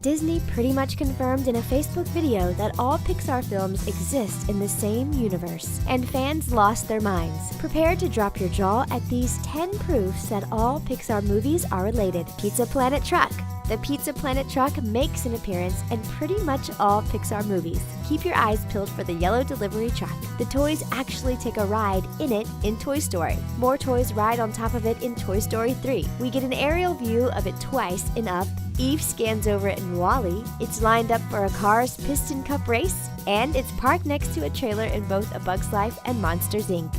Disney pretty much confirmed in a Facebook video that all Pixar films exist in the same universe, and fans lost their minds. Prepare to drop your jaw at these 10 proofs that all Pixar movies are related. Pizza Planet Truck. The Pizza Planet truck makes an appearance in pretty much all Pixar movies. Keep your eyes peeled for the yellow delivery truck. The toys actually take a ride in it in Toy Story. More toys ride on top of it in Toy Story 3. We get an aerial view of it twice in Up. Eve scans over it in WALL-E. It's lined up for a Cars Piston Cup race, and it's parked next to a trailer in both A Bug's Life and Monsters, Inc.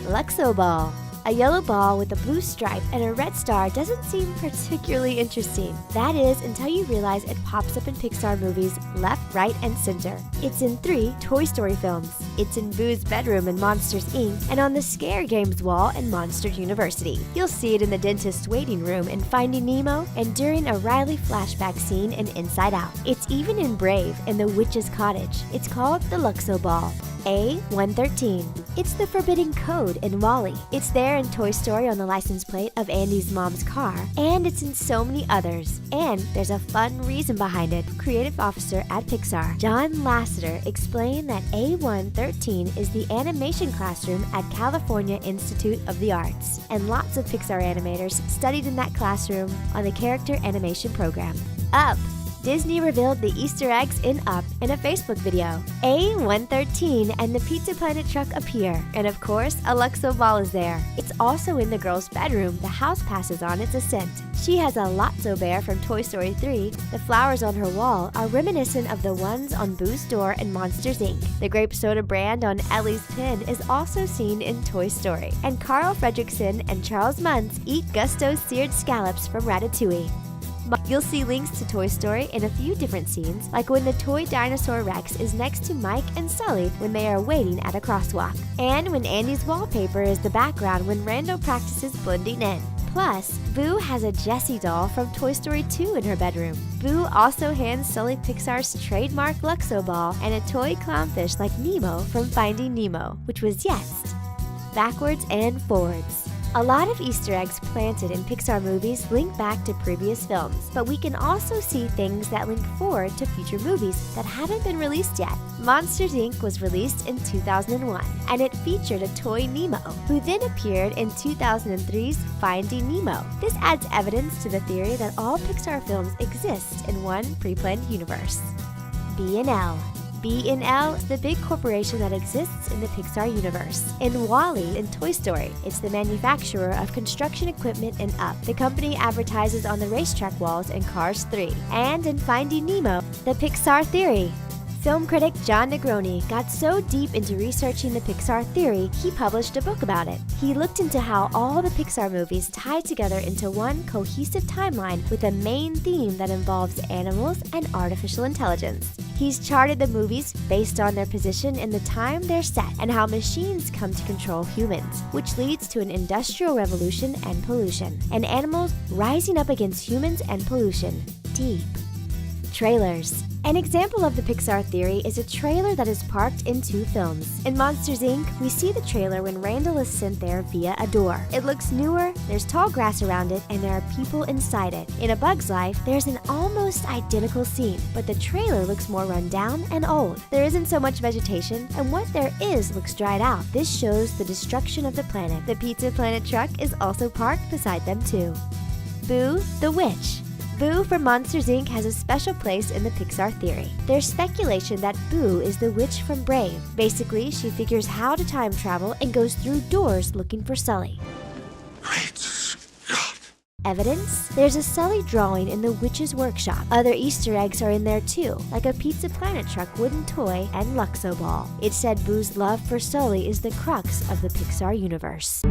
Luxo Ball. A yellow ball with a blue stripe and a red star doesn't seem particularly interesting. That is, until you realize it pops up in Pixar movies left, right, and center. It's in 3 Toy Story films. It's in Boo's bedroom in Monsters, Inc. and on the Scare Games wall in Monsters University. You'll see it in the dentist's waiting room in Finding Nemo and during a Riley flashback scene in Inside Out. It's even in Brave in the Witch's Cottage. It's called the Luxo Ball. A113. It's the forbidden code in WALL-E. It's there in Toy Story on the license plate of Andy's mom's car, and it's in so many others. And there's a fun reason behind it. Creative officer at Pixar, John Lasseter, explained that A113 is the animation classroom at California Institute of the Arts, and lots of Pixar animators studied in that classroom on the character animation program. Up! Disney revealed the Easter eggs in Up in a Facebook video. A113 and the Pizza Planet truck appear, and of course, a Luxo Ball is there. It's also in the girl's bedroom the house passes on its ascent. She has a Lotso bear from Toy Story 3. The flowers on her wall are reminiscent of the ones on Boo's door in Monsters, Inc. The grape soda brand on Ellie's pin is also seen in Toy Story. And Carl Fredricksen and Charles Muntz eat Gusto's seared scallops from Ratatouille. You'll see links to Toy Story in a few different scenes, like when the toy dinosaur Rex is next to Mike and Sully when they are waiting at a crosswalk, and when Andy's wallpaper is the background when Randall practices blending in. Plus, Boo has a Jessie doll from Toy Story 2 in her bedroom. Boo also hands Sully Pixar's trademark Luxo Ball and a toy clownfish like Nemo from Finding Nemo, which was yes, backwards and forwards. A lot of Easter eggs planted in Pixar movies link back to previous films, but we can also see things that link forward to future movies that haven't been released yet. Monsters, Inc. was released in 2001, and it featured a toy Nemo, who then appeared in 2003's Finding Nemo. This adds evidence to the theory that all Pixar films exist in one pre-planned universe. B&L. B&L is the big corporation that exists in the Pixar universe. In WALL-E and Toy Story, it's the manufacturer of construction equipment in Up. The company advertises on the racetrack walls in Cars 3. And in Finding Nemo, the Pixar theory. Film critic John Negroni got so deep into researching the Pixar theory, he published a book about it. He looked into how all the Pixar movies tie together into one cohesive timeline with a main theme that involves animals and artificial intelligence. He's charted the movies based on their position in the time they're set and how machines come to control humans, which leads to an industrial revolution and pollution, and animals rising up against humans and pollution. Deep. Trailers. An example of the Pixar theory is a trailer that is parked in 2 films. In Monsters, Inc., we see the trailer when Randall is sent there via a door. It looks newer, there's tall grass around it, and there are people inside it. In A Bug's Life, there's an almost identical scene, but the trailer looks more run down and old. There isn't so much vegetation, and what there is looks dried out. This shows the destruction of the planet. The Pizza Planet truck is also parked beside them too. Boo the Witch. Boo from Monsters, Inc. has a special place in the Pixar theory. There's speculation that Boo is the witch from Brave. Basically, she figures how to time travel and goes through doors looking for Sully. Great Scott! Evidence? There's a Sully drawing in the witch's workshop. Other Easter eggs are in there too, like a Pizza Planet truck wooden toy and Luxo Ball. It's said Boo's love for Sully is the crux of the Pixar universe.